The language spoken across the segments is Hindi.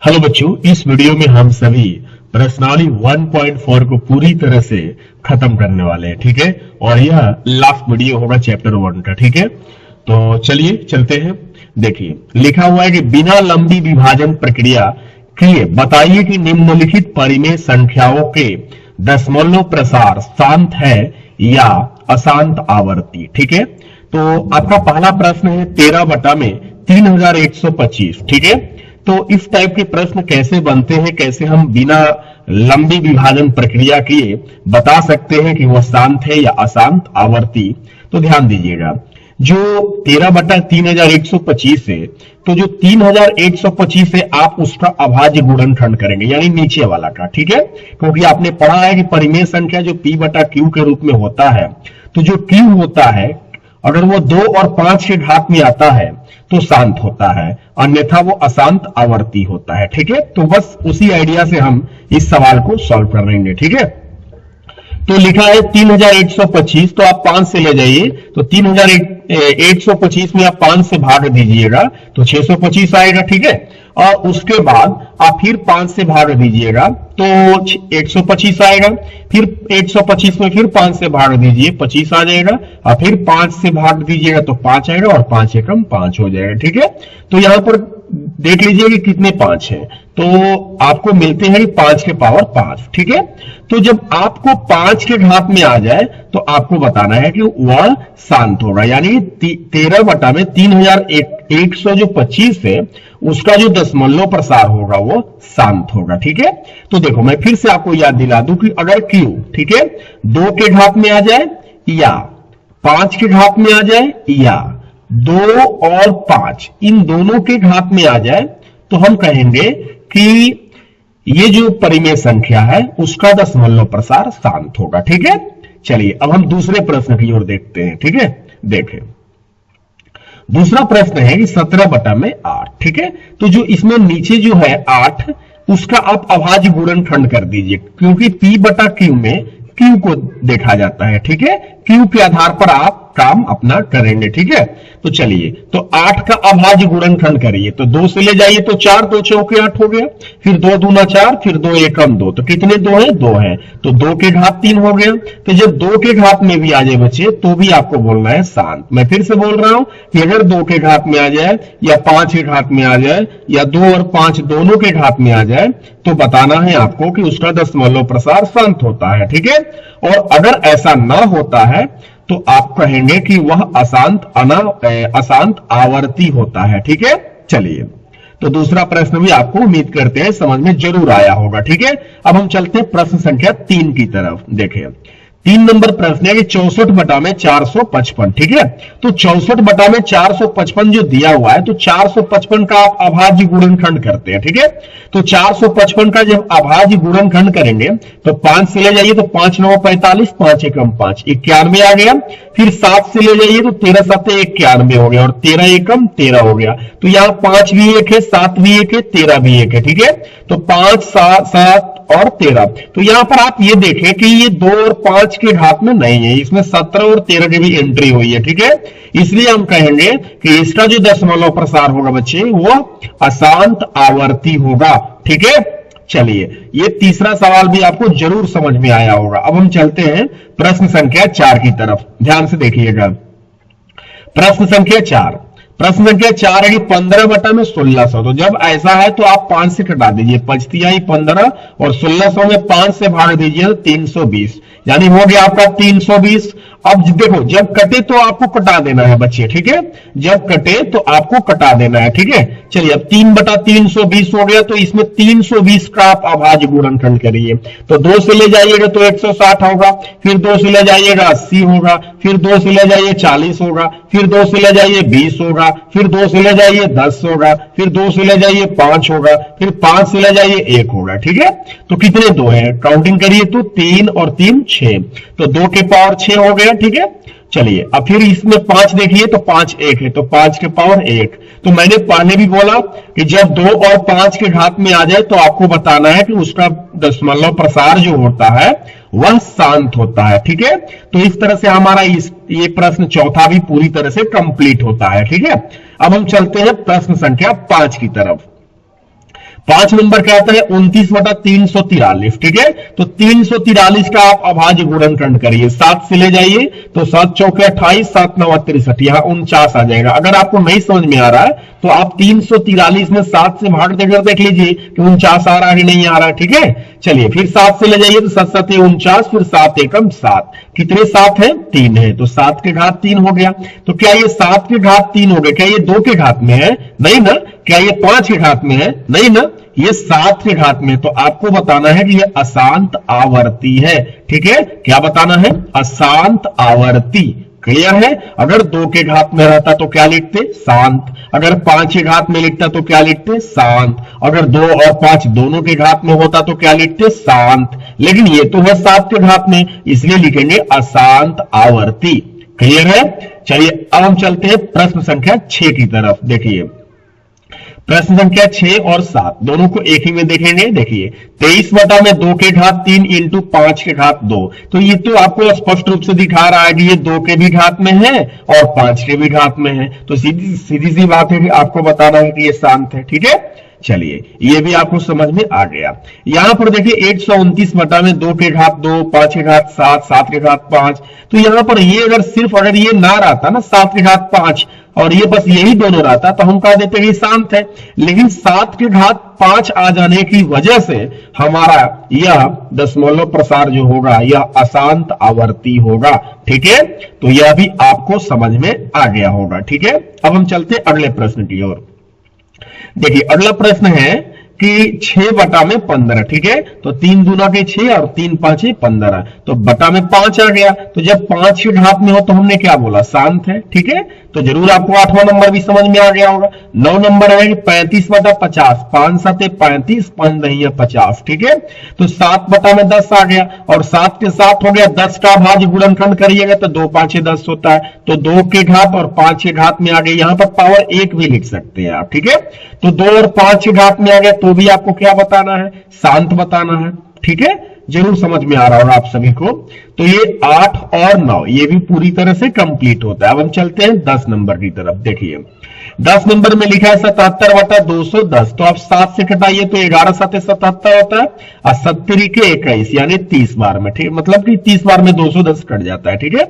हेलो बच्चों, इस वीडियो में हम सभी प्रश्नावली 1.4 को पूरी तरह से खत्म करने वाले हैं। ठीक है, और यह लास्ट वीडियो होगा चैप्टर 1 का। ठीक है, तो चलिए चलते हैं। देखिए, लिखा हुआ है कि बिना लंबी विभाजन प्रक्रिया किए बताइए कि निम्नलिखित परिमेय संख्याओं के दशमलव प्रसार शांत है या अशांत आवर्ती। ठीक है, तो आपका पहला प्रश्न है 13 बटा में 3125। ठीक है, तो इस टाइप के प्रश्न कैसे बनते हैं, कैसे हम बिना लंबी विभाजन प्रक्रिया किए बता सकते हैं कि वह शांत है या अशांत आवर्ती। तो ध्यान दीजिएगा, जो 13 बटा 3125 है, तो जो 3125 है आप उसका अभाज्य गुणनखंड करेंगे, यानी नीचे वाला का। ठीक है, क्योंकि आपने पढ़ा है कि परिमेय संख्या जो p बटा q के रूप में होता है, तो जो q होता है अगर वो 2 और 5 के घात में आता है तो शांत होता है, अन्यथा वो अशांत आवर्ती होता है। ठीक है, तो बस उसी आइडिया से हम इस सवाल को सॉल्व कर लेंगे। ठीक है, तो लिखा है 3125, तो आप 5 से ले जाइए, तो 3125 में आप 5 से भाग दीजिएगा तो 625 आएगा। ठीक है, और उसके बाद आप फिर 5 से भाग दीजिएगा तो 125 आएगा, फिर 125 में फिर 5 से भाग दीजिए 25 आ जाएगा, और फिर 5 से भाग दीजिएगा तो 5 आएगा, और 5 एकम 5 हो जाएगा। ठीक है, तो यहां पर देख लीजिए कि कितने 5 हैं, तो आपको मिलते हैं 5 के पावर 5। ठीक है, तो जब आपको 5 के घात में आ जाए तो आपको बताना है कि वह शांत होगा, यानी 13 बटा में 3125 है उसका जो दशमलव प्रसार होगा वो शांत होगा। ठीक है, तो देखो मैं फिर से आपको याद दिला दूं कि अगर q, ठीक है, 2 के घात में आ जाए या 5 के घात में आ जाए या 2 और 5 इन दोनों के घात में आ जाए तो हम कहेंगे कि ये जो परिमेय संख्या है उसका दशमलव प्रसार शांत होगा। ठीक है, चलिए अब हम दूसरे प्रश्न की ओर देखते हैं। ठीक है, देखें, दूसरा प्रश्न है कि 17 बटा में 8। ठीक है, तो जो इसमें नीचे जो है 8 उसका आप अभाज्य गुणनखंड कर दीजिए, क्योंकि p बटा q में q को देखा जाता है। ठीक है, q के आधार पर आप काम अपना करेंगे। ठीक है, तो चलिए, तो 8 का अभाज्य गुणनखंड करिए, तो 2 से ले जाइए तो 4 2 चौके 8 हो गया, फिर 2 दूना 4, फिर 2 एकम 2, तो कितने 2 है? 2 है, तो 2 के घात 3 हो गया। तो जब 2 के घात में भी आ जाए बच्चे तो भी आपको बोलना है शांत। मैं फिर से बोल रहा हूं कि अगर 2 के घात में आ जाए या 5 के घात में आ जाए या 2 और 5 दोनों के घात में आ जाए तो बताना है आपको कि उसका दशमलव प्रसार शांत होता है। ठीक है, और अगर ऐसा ना होता है तो आप कहेंगे कि वह अशांत आवर्ती होता है। ठीक है, चलिए, तो दूसरा प्रश्न भी आपको उम्मीद करते हैं समझ में जरूर आया होगा। ठीक है, अब हम चलते हैं प्रश्न संख्या 3 की तरफ। देखिए, 3 नंबर प्रश्न है कि 64 बटा में 455। ठीक है, तो 64 बटा में 455 जो दिया हुआ है, तो 455 का आप अभाज्य गुणनखंड करते हैं। ठीक है, तो 455 का जब अभाज्य गुणनखंड करेंगे तो 5 से ले जाइए तो 5 9 45, 5 एकम 5 91 आ गया, फिर 7 से ले जाइए तो 13 7 91 हो गया, और 13 एकम 13 हो गया। तो यहाँ 5 भी 1 है, 7 भी 1 है, 13 भी 1 है। ठीक है, तो 5 7 और 13, तो यहां पर आप ये देखें कि ये 2 और 5 के घात में नहीं है, इसमें 17 और 13 की भी एंट्री हुई है। ठीक है, इसलिए हम कहेंगे कि इसका जो दशमलव प्रसार होगा बच्चे वो अशांत आवर्ती होगा। ठीक है, चलिए, ये तीसरा सवाल भी आपको जरूर समझ में आया होगा। अब हम चलते हैं प्रश्न संख्या 4 की तरफ, ध्यान से देखिएगा। प्रश्न संख्या 4 है कि 15 बटा में 1600। तो जब ऐसा है तो आप 5 से कटा दीजिए, 5 आई 15, और 1600 में 5 से भाग दीजिए तो 320, यानी हो गया आपका 320। अब देखो, जब कटे तो आपको कटा देना है बच्चे। ठीक है, जब कटे तो आपको कटा देना है। ठीक है, चलिए, अब 3 बटा 320 हो गया, तो इसमें 320 का आप अभाज्य गुणनखंड करिए, तो 2 से ले जाइएगा तो 160 होगा, फिर 2 से ले जाइएगा 80 होगा, फिर 2 से ले जाइए 40 होगा, फिर 2 से ले जाइए 20 होगा, फिर 2 से ले जाइए 10 होगा, फिर 2 से ले जाइए 5 होगा, फिर 5 से ले जाइए 1 होगा। ठीक है, तो कितने 2 हैं? काउंटिंग करिए तो 3 और 3 6, तो 2 के पावर 6 हो गया। ठीक है, चलिए, अब फिर इसमें 5 देखिए तो 5 1 है, तो 5 के पावर 1। तो मैंने पहले भी बोला कि जब 2 और 5 के घात में आ जाए तो आपको बताना है कि उसका दशमलव प्रसार जो होता है वह शांत होता है। ठीक है, तो इस तरह से हमारा ये प्रश्न चौथा भी पूरी तरह से कंप्लीट होता है। ठीक है, अब हम चलते हैं प्रश्न संख्या 5 की तरफ। 5 नंबर कहता है 29/343, ठीक है। तो 343 का आप अभाज्य गुणनखंड करिए, 7 से ले जाइए तो 7 चौके 28, 7 9 63, यहां 49 आ जाएगा। अगर आपको नहीं समझ में आ रहा है तो आप 343 में 7 से भाग देकर देख लीजिए कि 49 आ रहा है कि नहीं आ रहा है, ठीक है। चलिए फिर 7 से ले जाइए तो 7 7 49, फिर 7 एकम 7, कितने 7 है? 3 है, तो 7 के घात 3 हो गया। तो क्या ये 7 के घात 3 हो गए? क्या ये 2 के घात में है? नहीं ना। क्या ये 5 के घात में है? नहीं ना, ये 7 के घात में। तो आपको बताना है कि ये अशांत आवर्ती है, ठीक है। क्या बताना है? अशांत आवर्ती। क्लियर है? अगर 2 के घात में रहता तो क्या लिखते? शांत। अगर 5 के घात में लिखता तो क्या लिखते? शांत। अगर 2 और 5 दोनों के घात में होता तो क्या लिखते? शांत। लेकिन ये तो है 7 के घात में, इसलिए लिखेंगे अशांत आवर्ती। क्लियर है? चलिए अब हम चलते हैं प्रश्न संख्या 6 की तरफ। देखिए प्रश्न संख्या 6 और 7 दोनों को एक ही में देखेंगे। देखिए 23/2 के घात 3 इंटू 5 के घात 2, तो ये तो आपको स्पष्ट रूप से दिखा रहा है कि ये 2 के भी घात में है और 5 के भी घात में है। तो सीधी सी बात है कि आपको बताना है कि ये शांत है, ठीक है। चलिए ये भी आपको समझ में आ गया। यहां पर देखिए 129/2 के घात 2, 5 के घात 7, 7 के घात 5, तो यहां पर ये अगर ये ना रहता ना 7 के घात 5 और ये बस यही दोनों रहता तो हम कह देते हैं शांत है। लेकिन 7 के घात 5 आ जाने की वजह से हमारा यह दशमलव प्रसार जो होगा यह अशांत आवर्ती होगा, ठीक है। तो यह भी आपको समझ में आ गया होगा, ठीक है। अब हम चलते अगले प्रश्न की ओर। देखिए अगला प्रश्न है कि 6/15, ठीक है। तो 3 दूना के 6 और 3 5 15, तो बटा में 5 आ गया। तो जब 5 के घात में हो तो हमने क्या बोला? शांत है, ठीक है। तो जरूर आपको 8वां नंबर भी समझ में आ गया होगा। 9 नंबर है कि 35/50, 5 7 35, 5 नहीं है 50, ठीक है। तो 7/10 आ गया और 7 के साथ हो गया 10 का भाज्य गुणनखंड करिएगा तो 2 5 10 होता है। तो 2 के घात और 5 के घात में आ गए, यहां पर पावर 1 भी लिख सकते हैं आप, ठीक है। तो 2 और 5 के घात में आ गया तो भी आपको क्या बताना है? शांत बताना है, ठीक है। जरूर समझ में आ रहा होगा आप सभी को। तो ये 8 और 9 ये भी पूरी तरह से कंप्लीट होता है। अब हम चलते हैं 10 नंबर की तरफ। देखिए 10 नंबर में लिखा है 77/210, तो आप 7 से कटाइए तो 11 7 77 होता है और 70 के 21 यानी 30 बार में, ठीक है। मतलब कि 30 बार में 210 कट जाता है, ठीक है।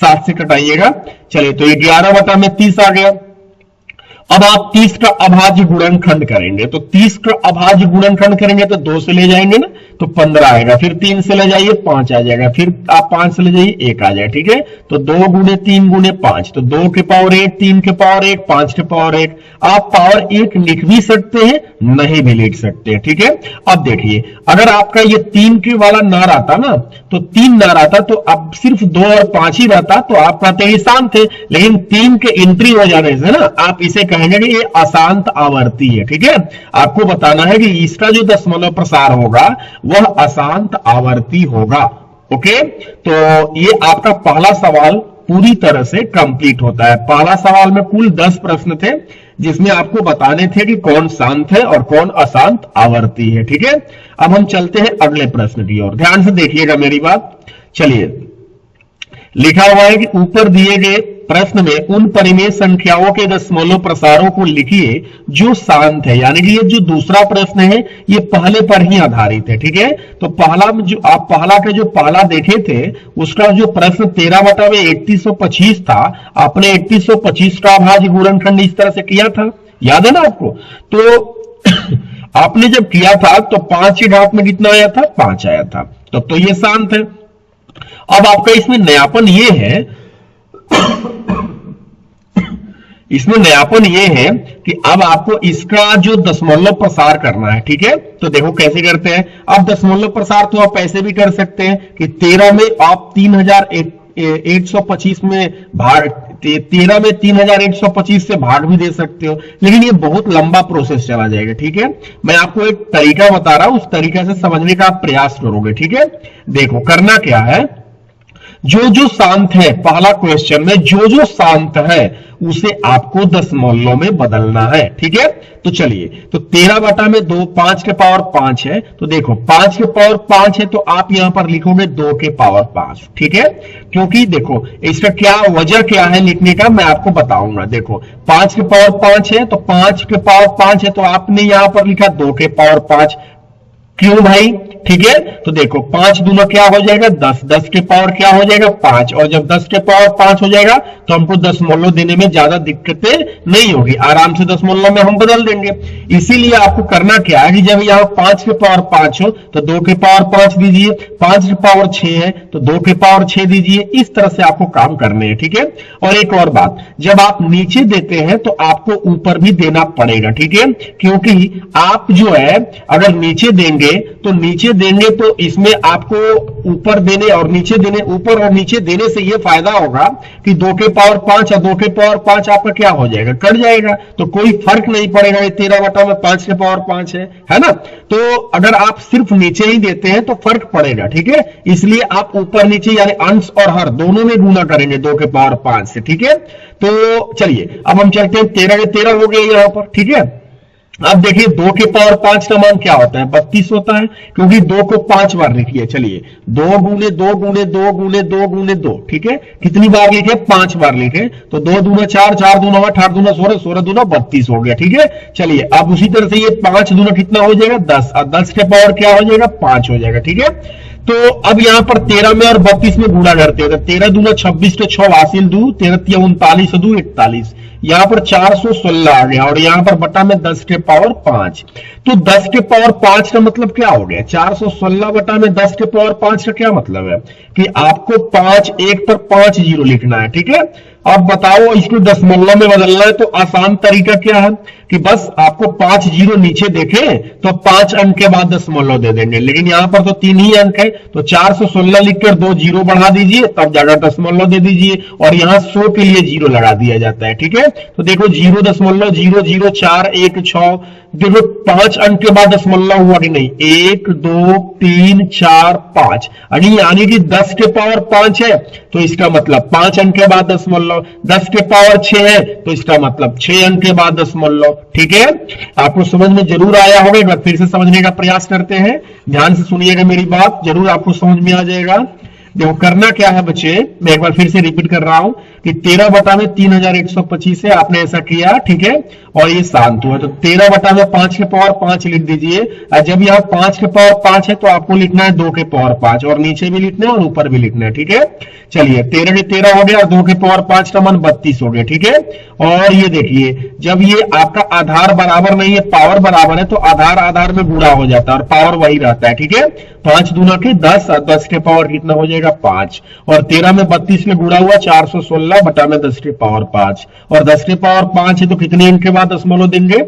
7 से कटाइएगा। चलिए तो 11/30 आ गया। अब आप 30 का अभाज्य गुणनखंड करेंगे, तो 30 का अभाज्य गुणनखंड करेंगे तो 2 से ले जाएंगे ना तो 15 आएगा, फिर 3 से ले जाइए 5 आ जाएगा, फिर आप 5 से ले जाइए 1 आ जाएगा, ठीक है। तो 2 गुणे 3 गुणे 5, तो 2 के पावर 1, 3 के पावर 1, 5 के पावर 1। आप पावर 1 लिख भी सकते हैं, नहीं भी लिख सकते हैं, ठीक है। अब देखिए अगर आपका ये 3 के वाला ना रहता ना, तो 3 ना रहता तो अब सिर्फ 2 और 5 ही रहता तो आप कहते हैं शांत है। लेकिन 3 के एंट्री हो जाने से ना आप इसे कहेंगे कि ये अशांत आवर्ती है, ठीक है। आपको बताना है कि इसका जो दशमलव प्रसार होगा वह अशांत आवर्ती होगा। ओके, तो ये आपका पहला सवाल पूरी तरह से कंप्लीट होता है। पहला सवाल में कुल 10 प्रश्न थे जिसमें आपको बताने थे कि कौन शांत है और कौन अशांत आवर्ती है, ठीक है। अब हम चलते हैं अगले प्रश्न की ओर, ध्यान से देखिएगा मेरी बात। चलिए लिखा हुआ है कि ऊपर दिए गए प्रश्न में उन परिमेय संख्याओं के दशमलव प्रसारों को लिखिए जो शांत है। यानी कि ये जो दूसरा प्रश्न है ये पहले पर ही आधारित है, ठीक है। तो पहला जो आप पहला देखे थे उसका जो प्रश्न 13/3125 था, आपने 3125 का अभाज्य गुणनखंड इस तरह से किया था, याद है ना आपको। तो आपने जब किया था तो 5 के घात में कितना आया था? 5 आया था, तो ये शांत है। अब आपका इसमें नयापन ये है कि अब आपको इसका जो दशमलव प्रसार करना है, ठीक है। तो देखो कैसे करते हैं। अब दशमलव प्रसार तो आप ऐसे भी कर सकते हैं कि 13 में आप 3125 में भाग 13 में 3125 से भाग भी दे सकते हो, लेकिन ये बहुत लंबा प्रोसेस चला जाएगा, ठीक है। मैं आपको एक तरीका बता रहा हूं, उस तरीका से समझने का आप प्रयास करोगे, ठीक है। देखो करना क्या है, जो जो शांत है, पहला क्वेश्चन में जो जो शांत है उसे आपको दशमलव में बदलना है, ठीक है। तो चलिए, तो 13 बटा में 2, 5 के पावर 5 है, तो देखो 5 के पावर 5 है तो आप यहां पर लिखोगे 2 के पावर 5, ठीक है। क्योंकि देखो इसका क्या वजह क्या है लिखने का मैं आपको बताऊंगा। देखो 5 के पावर 5 है तो 5 के पावर 5 है तो आपने यहां पर लिखा 2 के पावर 5, क्यों भाई, ठीक है। तो देखो 5 दूना क्या हो जाएगा 10, 10 के पावर क्या हो जाएगा 5, और जब 10 के पावर 5 हो जाएगा तो हमको दशमलव देने में ज्यादा दिक्कतें नहीं होगी, आराम से दशमलव में हम बदल देंगे। इसीलिए आपको करना क्या है कि जब यहाँ 5 के पावर 5 हो तो 2 के पावर 5 दीजिए, 5 के पावर 6 है तो 2 के पावर 6 दीजिए, इस तरह से आपको काम करने हैं, ठीक है। और एक और बात, जब आप नीचे देते हैं तो आपको ऊपर भी देना पड़ेगा, ठीक है। क्योंकि आप जो है अगर नीचे देंगे तो नीचे देंगे तो इसमें आपको ऊपर देने और नीचे देने, ऊपर और नीचे देने से यह फायदा होगा कि 2 के पावर 5 और 2 के पावर 5 आपका क्या हो जाएगा, कट जाएगा, तो कोई फर्क नहीं पड़ेगा। ये 13 बटा में 5 के पावर 5 है ना। तो अगर आप सिर्फ नीचे ही देते हैं तो फर्क पड़ेगा, ठीक है। इसलिए आप ऊपर नीचे यानी अंश और हर दोनों में गुना करेंगे 2 के पावर 5 से, ठीक है। तो चलिए अब हम चलते हैं 13 के 13 हो गए यहां पर, ठीक है। अब देखिए 2 के पावर 5 का मान क्या होता है 32 होता है, क्योंकि 2 को 5 बार लिखिए। चलिए 2 गुने 2 गुने 2 गुने 2 गुने 2, ठीक है। कितनी बार लिखे 5 बार लिखे, तो 2 दूना 4, 4 दूना 8, 8 दूना 16, 16 दूना 32 हो गया, ठीक है। चलिए अब उसी तरह से ये 5 दूना कितना हो जाएगा 10, और 10 के पावर क्या हो जाएगा 5 हो जाएगा, ठीक है। तो अब यहां पर 13 में और 32 में गुणा करते हैं, 13 दूना 26 के 6 हासिल 2, 13 तिया 39 2 41, यहां पर 416 आ गया, और यहां पर बटा में 10 के पावर 5। तो 10 के पावर 5 का मतलब क्या हो गया 416 बटा में 10 के पावर 5 का क्या मतलब है कि आपको 5 1 पर 5 जीरो लिखना है, ठीक है। अब बताओ इसको दशमलव में बदलना है तो आसान तरीका क्या है कि बस आपको 5 जीरो नीचे देखे तो 5 अंक के बाद दशमलव दे देंगे, लेकिन यहां पर तो 3 ही अंक है तो 416 लिखकर 2 जीरो बढ़ा दीजिए, तब जाकर दशमलव दे दीजिए, और यहां 100 के लिए जीरो लगा दिया जाता है, ठीक है। तो देखो 0.00416, देखो 5 अंक के बाद दशमलव हुआ कि नहीं, 1 2 3 4 5, यानी कि 10 के पावर 5 है तो इसका मतलब 5 अंक के बाद दशमलव, 10 के पावर 6 है तो इसका मतलब 6 अंक के बाद दशमलव, ठीक है। आपको समझ में जरूर आया होगा, एक बार फिर से समझने का प्रयास करते हैं, ध्यान से सुनिएगा मेरी बात, जरूर आपको समझ में आ जाएगा। देखो करना क्या है बच्चे, मैं एक बार फिर से रिपीट कर रहा हूं कि 13 बटा में 3125 है, आपने ऐसा किया, ठीक है, और ये शांत हुआ, तो 13 बटा में 5 के पावर 5 लिख दीजिए। और जब यहाँ 5 के पावर 5 है तो आपको लिखना है 2 के पावर 5, और नीचे भी लिखना है और ऊपर भी लिखना है, ठीक है। चलिए 13 के 13 हो गया और 2 के पावर 5 का मान 32 हो गया, ठीक है। और ये देखिए जब ये आपका आधार बराबर नहीं है पावर बराबर है तो आधार आधार में गुणा हो जाता है और पावर वही रहता है, ठीक है। 5 दूना के 10, 10 के पावर कितना हो जाएगा 5, और 13 में 32 में गुणा हुआ 416 बटा में 10 के पावर 5, और 10 के पावर 5 है तो कितने अंक के बाद दशमलव देंगे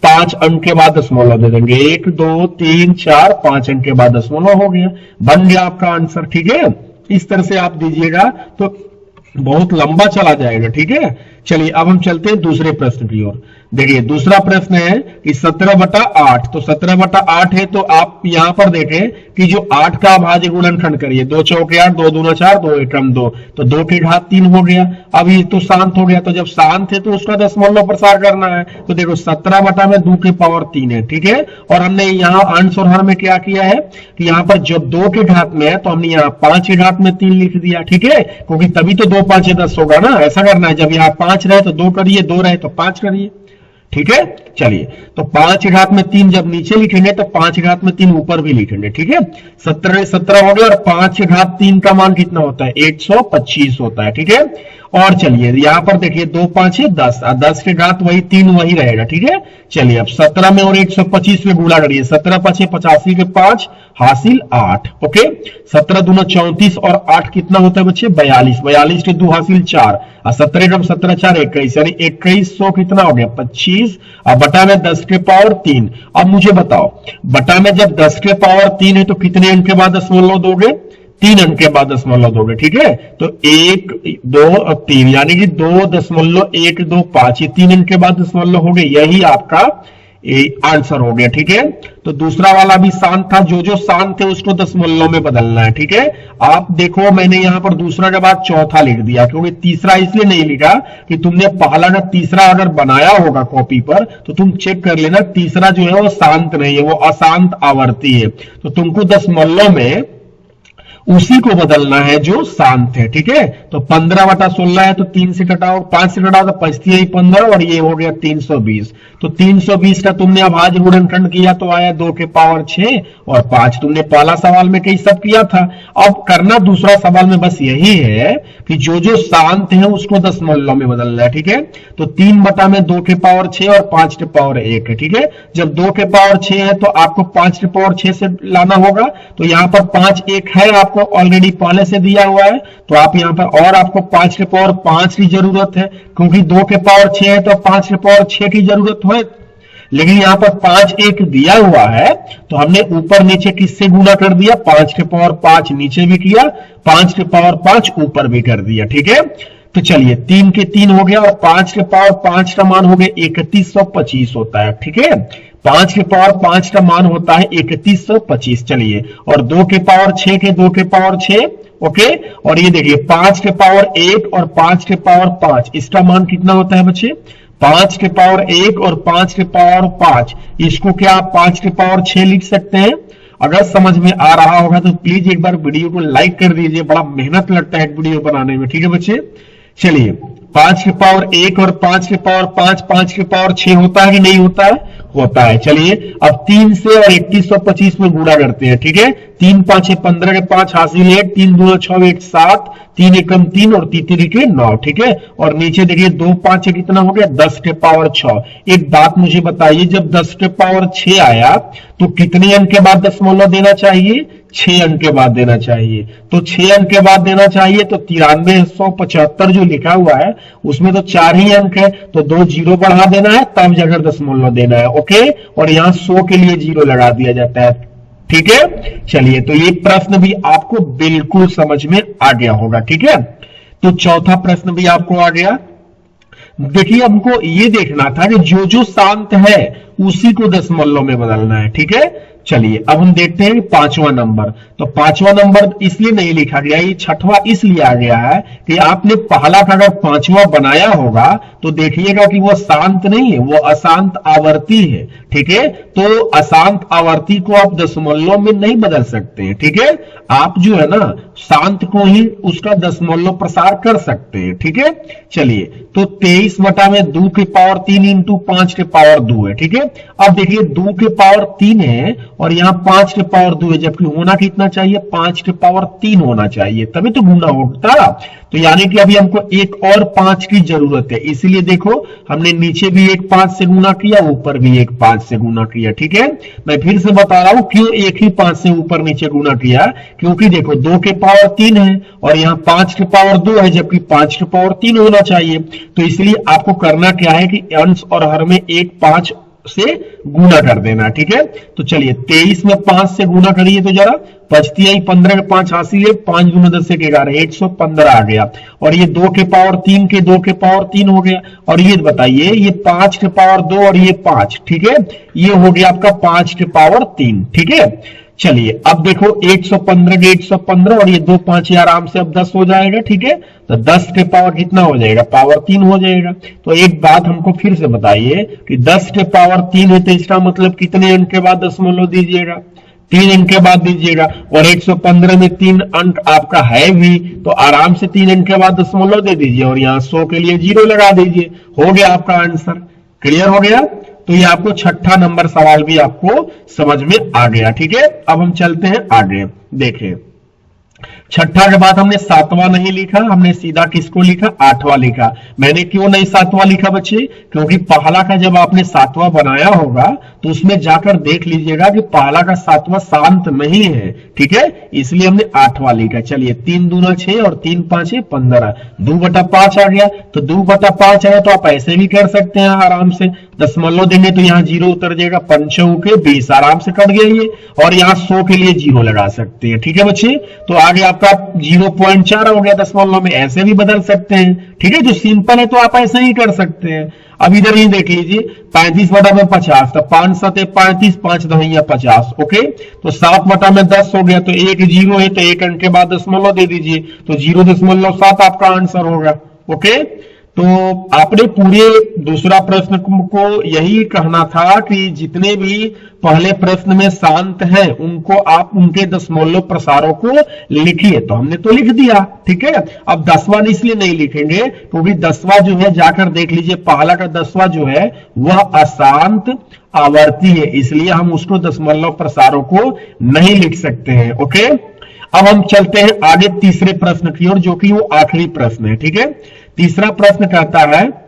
5 अंक के बाद दशमलव दे देंगे, 1 2 3 4 5 अंक के बाद दशमलव हो गया, बन गया आपका आंसर, ठीक है। इस तरह से आप दीजिएगा तो बहुत लंबा चला जाएगा, ठीक है। चलिए अब हम चलते हैं दूसरे प्रश्न की ओर। देखिए दूसरा प्रश्न है कि 17 बटा 8, तो 17 बटा 8 है तो आप यहां पर देखें कि जो 8 का अभाज्य गुणनखंड करिए, 2 चौके 8, 2 दूना 4, 2 एकम 2, तो 2 की घात 3 हो गया। अब ये तो शांत हो गया, तो जब शांत है तो उसका दशमलव प्रसार करना है, तो देखो 17 बटा में 2 के पावर 3 है, ठीक है। और हमने यहाँ अंश और हर में क्या किया है कि यहाँ पर जब 2 के घात में है तो हमने यहाँ 5 की घात में 3 लिख दिया, ठीक है, क्योंकि तभी तो 2 5 10 होगा ना, ऐसा करना है, जब यहाँ 5 रहे तो 2 करिए, 2 रहे तो 5 करिए, ठीक है। चलिए तो 5 घात में 3 जब नीचे लिखेंगे तो 5 घात में 3 ऊपर भी लिखेंगे, ठीक है। 17 हो गया, और 5 घात 3 का मान कितना होता है 125 होता है, ठीक है। और चलिए यहां पर देखिए 2 5 है 10, और 10 के घात वही 3 वही रहेगा, ठीक है। चलिए अब 17 में और 125 में गुणा करिए, 17 5 85 के 5 हासिल 8, ओके। 17 दूना 34 और 8 कितना होता है बच्चे 42, 42 के 2 हासिल 4, और 17 17 4 21, यानी 2100 कितना हो गया 25, और बटा में 10 के पावर 3। अब मुझे बताओ बटा में जब 10 के पावर 3 है तो कितने अंक के बाद दशमलव दोगे 3 अंक के बाद दशमलव दोगे, ठीक है। तो 1 2 और 3 यानी कि 2.125, ये 3 अंक के बाद दशमलव हो गए, यही आपका ये आंसर हो गया। ठीक है, तो दूसरा वाला भी शांत था, जो जो शांत थे उसको दशमलव में बदलना है। ठीक है, आप देखो मैंने यहां पर दूसरा के बाद चौथा लिख दिया, क्योंकि तीसरा इसलिए नहीं लिखा कि तुमने पहला का तीसरा अगर बनाया होगा कॉपी पर तो तुम चेक कर लेना, तीसरा जो है वो शांत नहीं है, वो अशांत आवर्ती है, तो तुमको दशमलव में उसी को बदलना है जो शांत है। ठीक है, तो 15/16 है तो 3 से घटाओ, 5 से घटाओ तो 15 और ये हो गया 320। तो 320 का तुमने अब आज गुणनखंड किया तो आया 2 के पावर 6 और 5। तुमने पहला सवाल में कई सब किया था। अब करना दूसरा सवाल में बस यही है कि जो जो शांत है उसको दशमलव में बदलना है। ठीक है, तो 3 में 2 के पावर 6 और 5 के पावर 1 है। ठीक है, जब 2 के पावर 6 है तो आपको 5 के पावर 6 से लाना होगा, तो यहां पर 5 1 है, आपको ऑलरेडी पहले से दिया हुआ है, तो आप यहां पर और आपको 5 के पावर 5 की जरूरत है, क्योंकि 2 के पावर 6 है तो 5 के पावर 6 की जरूरत है, लेकिन यहां पर 5 1 दिया हुआ है तो हमने ऊपर नीचे किससे गुना कर दिया, 5 के पावर 5 नीचे भी किया, 5 के पावर 5 ऊपर भी कर दिया। ठीक है, तो चलिए 3 के 3 हो गया और 5 के पावर 5 का मान हो गया 3125 होता है। ठीक है, 5 के पावर 5 का मान होता है 3125। चलिए, और 2 के पावर 6 के 2 के पावर 6, ओके, और ये देखिए 5 के पावर 1 और 5 के पावर 5, इसका मान कितना होता है बच्चे, 5 के पावर 1 और 5 के पावर 5, इसको क्या आप 5 के पावर 6 लिख सकते हैं। अगर समझ में आ रहा होगा तो प्लीज एक बार वीडियो को लाइक कर दीजिए, बड़ा मेहनत लगता है वीडियो बनाने में। ठीक है बच्चे, चलिए 5 के पावर 1 और 5 के पावर 5, 5 के पावर 6 होता है कि नहीं होता है, होता है। चलिए अब 3 से और 3125 में गुणा करते हैं। ठीक है, 3 5 15 के 5 हासिल 1, 3 2 6 1 7, 3 एकम 3 और 3 3 के 9। ठीक है, और नीचे देखिए 2 5 कितना हो गया, 10 के पावर 6। एक बात मुझे बताइए, जब 10 के पावर 6 आया तो कितने अंक के बाद दशमलव देना चाहिए, 6 अंक के बाद देना चाहिए। तो 6 अंक के बाद देना चाहिए, तो 9375 जो लिखा हुआ है उसमें तो 4 ही अंक है, तो 2 जीरो बढ़ा देना है तब जाकर दशमलव देना है। ओके, और यहां 100 के लिए जीरो लगा दिया जाता है। ठीक है, चलिए तो ये प्रश्न भी आपको बिल्कुल समझ में आ गया होगा। ठीक है, तो चौथा प्रश्न भी आपको आ गया। देखिए हमको ये देखना था कि जो जो शांत है उसी को दशमलव में बदलना है। ठीक है, चलिए अब हम देखते हैं पांचवा नंबर। तो पांचवा नंबर इसलिए नहीं लिखा गया, ये छठवां इसलिए आ गया है कि आपने पहला का अगर पांचवा बनाया होगा तो देखिएगा कि वो शांत नहीं है, वो अशांत आवर्ती है। ठीक है, तो अशांत आवर्ती को आप दशमलव में नहीं बदल सकते हैं। ठीक है, आप जो है ना शांत को ही उसका दशमलव प्रसार कर सकते हैं। ठीक है, चलिए तो 23 में 2 के पावर 3 इंटू 5 के पावर 2 है। ठीक है, अब देखिए 2 के पावर 3 है और यहाँ 5 के पावर 2 है, जबकि होना कितना चाहिए, 5 के पावर 3 होना चाहिए, तभी तो गुना होता। तो यानी कि अभी हमको एक और 5 की जरूरत है, इसीलिए देखो हमने नीचे भी एक 5 से गुना किया, ऊपर भी एक 5 से गुना किया। ठीक है, मैं फिर से बता रहा हूं क्यों एक ही 5 से ऊपर नीचे गुना किया, क्योंकि देखो 2 के पावर 3 है और यहाँ 5 के पावर 2 है, जबकि 5 के पावर 3 होना चाहिए। तो इसलिए आपको करना क्या है कि अंश और हर में एक 5 से गुना कर देना। ठीक है, तो चलिए 23 में 5 से गुना करिए तो जरा, बचती आई 15 के 5 हासिल है, 5 गुना 10 से 11, 115 आ गया। और ये 2 के पावर 3 के 2 के पावर 3 हो गया। और ये बताइए ये 5 के पावर 2 और ये 5, ठीक है, ये हो गया आपका 5 के पावर 3। ठीक है, चलिए अब देखो 115 के 115 और ये 2 5 आराम से अब 10 हो जाएगा। ठीक है, तो 10 के पावर कितना हो जाएगा, पावर 3 हो जाएगा। तो एक बात हमको फिर से बताइए कि 10 के पावर 3 है तो इसका मतलब कितने अंक के बाद दशमलव दीजिएगा, 3 अंक के बाद दीजिएगा। और 115 में 3 अंक आपका है भी, तो आराम से 3 अंक के बाद दशमलव दे दीजिए और यहाँ 100 के लिए जीरो लगा दीजिए, हो गया आपका आंसर। क्लियर हो गया, तो ये आपको छठा नंबर सवाल भी आपको समझ में आ गया। ठीक है, अब हम चलते हैं आगे। देखें छठा के बाद हमने सातवां नहीं लिखा, हमने सीधा किसको लिखा, आठवां लिखा। मैंने क्यों नहीं सातवां लिखा बच्चे, क्योंकि पहला का जब आपने सातवां बनाया होगा तो उसमें जाकर देख लीजिएगा कि पहला का सातवां शांत नहीं है। ठीक है, इसलिए हमने आठवां लिखा। चलिए 3 दूना 6 और 3 5 15, 2/5 आ गया। तो 2/5 आया तो आप ऐसे भी कर सकते हैं आराम से, दशमलव देंगे तो यहाँ जीरो उतर जाएगा, 5 के 20 आराम से कट गया ये, और यहाँ 100 के लिए जीरो लगा सकते हैं। ठीक है बच्चे, तो आगे आपका आपका 0.4 हो गया दशमलव में, ऐसे भी बदल सकते हैं। ठीक है, जो सिंपल है तो आप ऐसे ही कर सकते हैं। अब इधर ही देख लीजिए 35 बटा में 50, तो 5 7 35, 5 दहिया 50। ओके, तो 7 बटा में 10 हो गया, तो एक जीरो है तो एक अंक के बाद दशमलव दे दीजिए, तो 0.7 आपका आंसर होगा। ओके, तो आपने पूरे दूसरा प्रश्न को यही कहना था कि जितने भी पहले प्रश्न में शांत हैं उनको आप उनके दशमलव प्रसारों को लिखिए, तो हमने तो लिख दिया। ठीक है, अब 10वां इसलिए नहीं लिखेंगे क्योंकि 10वां जो है जाकर देख लीजिए, पहला का 10वां जो है वह अशांत आवर्ती है, इसलिए हम उसको दशमलव प्रसारों को नहीं लिख सकते हैं। ओके, अब हम चलते हैं आगे तीसरे प्रश्न की ओर, जो कि वो आखिरी प्रश्न है। ठीक है, तीसरा प्रश्न कहता है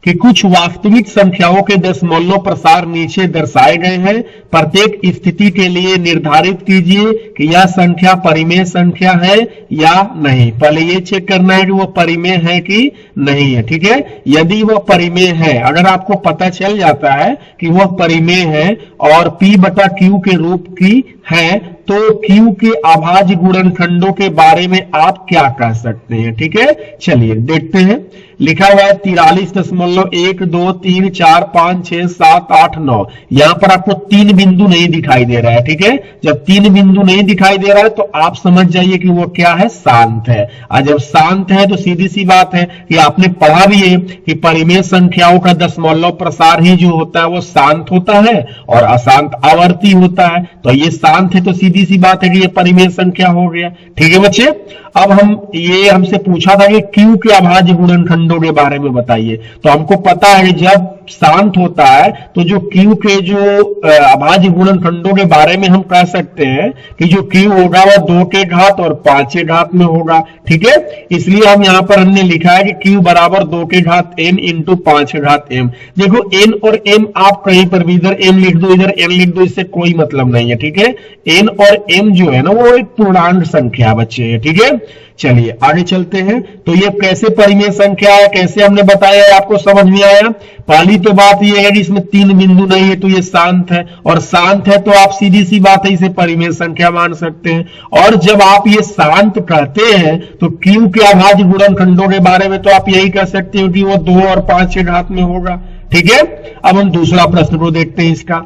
कि कुछ वास्तविक संख्याओं के दशमलव प्रसार नीचे दर्शाए गए हैं। प्रत्येक स्थिति के लिए निर्धारित कीजिए कि यह संख्या परिमेय संख्या है या नहीं। पहले ये चेक करना है कि वो परिमेय है कि नहीं है। ठीक है, यदि वह परिमेय है, अगर आपको पता चल जाता है कि वह परिमेय है और P बटा Q के रूप की है, तो Q के अभाज्य गुणनखंडों के बारे में आप क्या कह सकते हैं। ठीक है, चलिए देखते हैं। लिखा हुआ है 43.123456789। यहां पर आपको 3 बिंदु नहीं दिखाई दे रहा है। ठीक है, जब 3 बिंदु नहीं दिखाई दे रहा है तो आप समझ जाइए कि वो क्या है, शांत है। और जब शांत है तो सीधी सी बात है कि आपने पढ़ा भी है कि परिमेय संख्याओं का दशमलव प्रसार ही जो होता है वो शांत होता है और अशांत आवर्ती होता है। तो ये शांत है तो सीधी सी बात है कि ये परिमेय संख्या हो गया। ठीक है बच्चे, अब ये हमसे पूछा था कि Q के अभाज्य गुणनखंडों के बारे में बताइए, तो हमको पता है कि जब शांत होता है तो जो Q के जो अभाज्य गुणनखंडों के बारे में हम कह सकते हैं कि जो Q होगा वह 2 के घात और 5 के घात में होगा। ठीक है, इसलिए हम यहां पर हमने लिखा है कि Q बराबर 2 के घात n इंटू 5 के घात m। देखो n और m आप कहीं पर भी इधर m लिख दो इधर n लिख दो, इससे कोई मतलब नहीं है। ठीक है, n और m जो है ना वो एक पूर्णांक संख्या बच्चे है। ठीक है, चलिए आगे चलते हैं। तो ये कैसे परिमेय संख्या है, कैसे हमने बताया है, आपको समझ में आया। पहली तो बात ये है कि इसमें 3 बिंदु नहीं है तो ये शांत है, और शांत है तो आप सीधी सी बात है इसे परिमेय संख्या मान सकते हैं। और जब आप ये शांत कहते हैं तो Q के अभाज्य गुणनखंडों के बारे में तो आप यही कह सकते हो कि वो 2 और 5 के घात में होगा। ठीक है, अब हम दूसरा प्रश्न को देखते हैं। इसका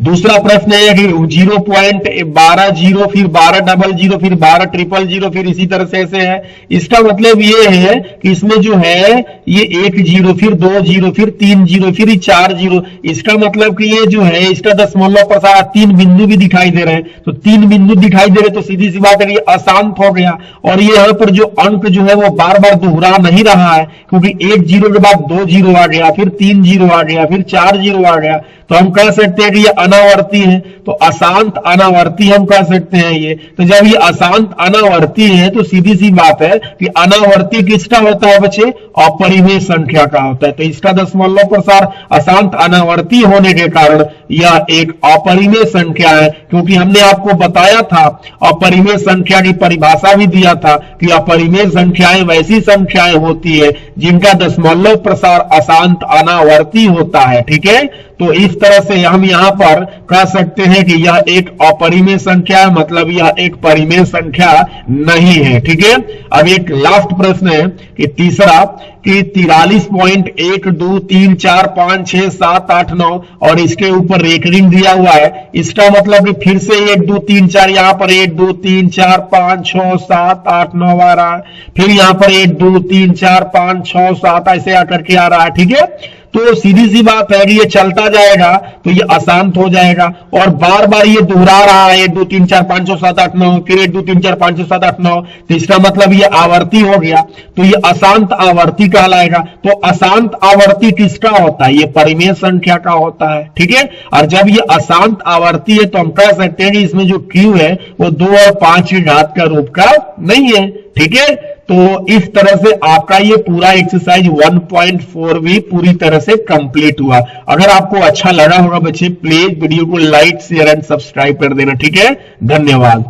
दूसरा प्रश्न है कि 0.12 फिर 12 डबल जीरो फिर 12 ट्रिपल जीरो फिर इसी तरह से ऐसे है। इसका मतलब ये है कि इसमें जो है ये 1 जीरो फिर 2 जीरो फिर 3 जीरो फिर 4 जीरो। इसका मतलब कि ये जो है इसका दशमलव प्रसार 3 बिंदु भी दिखाई दे रहे हैं, तो 3 बिंदु दिखाई दे रहे तो सीधी सी बात है ये अशांत हो गया। और ये यहाँ पर जो अंक जो है वो बार बार दोहरा नहीं रहा है, क्योंकि 1 जीरो के बाद 2 जीरो आ गया, फिर 3 जीरो आ गया, फिर 4 जीरो आ गया, तो हम कह सकते हैं कि ये अनावर्ती है। तो अशांत अनावर्ती हम कह सकते हैं ये। तो जब ये अशांत अनावर्ती है तो सीधी सी बात है कि अनावर्ती किसका होता है बच्चे, अपरिमेय संख्या का होता है। तो इसका दशमलव प्रसार अशांत अनावर्ती होने के कारण यह एक अपरिमेय संख्या है, क्योंकि हमने आपको बताया था अपरिमेय संख्या की परिभाषा भी दिया था कि अपरिमेय संख्याएं वैसी संख्याएं होती है जिनका दशमलव प्रसार अशांत अनावर्ती होता है। ठीक है, तो इस तरह से हम यहां पर कह सकते हैं कि यह एक अपरिमेय संख्या है, मतलब यह एक परिमेय संख्या नहीं है। ठीक है, अब एक लास्ट प्रश्न है कि तीसरा कि 43.12345678 और इसके ऊपर रेकरिंग दिया हुआ है। इसका मतलब कि फिर से 1 2 3 4 यहां पर 1 2 3 4 5 6 7 8 9 आ रहा है, फिर यहां पर 1 2 3 4 5 6 7 ऐसे आकर के आ रहा है। ठीक है, तो सीधी सी बात है कि ये चलता जाएगा तो ये अशांत हो जाएगा, और बार बार ये दोहरा रहा है 1 2 3 4 5 6 7 8 9, फिर 1 2 3 4 5 6 7 8 9, तो इसका मतलब ये आवर्ती हो गया, तो ये अशांत आवर्ती कहलाएगा। तो अशांत आवर्ती किसका होता है, ये परिमेय संख्या का होता है। ठीक है, और जब ये अशांत आवर्ती है तो हम कह सकते हैं कि इसमें जो Q है वो 2 और 5 की घात का रूप का नहीं है। ठीक है, तो इस तरह से आपका ये पूरा एक्सरसाइज 1.4 भी पूरी तरह से कंप्लीट हुआ। अगर आपको अच्छा लगा होगा बच्चे प्लीज वीडियो को लाइक शेयर एंड सब्सक्राइब कर देना। ठीक है, धन्यवाद।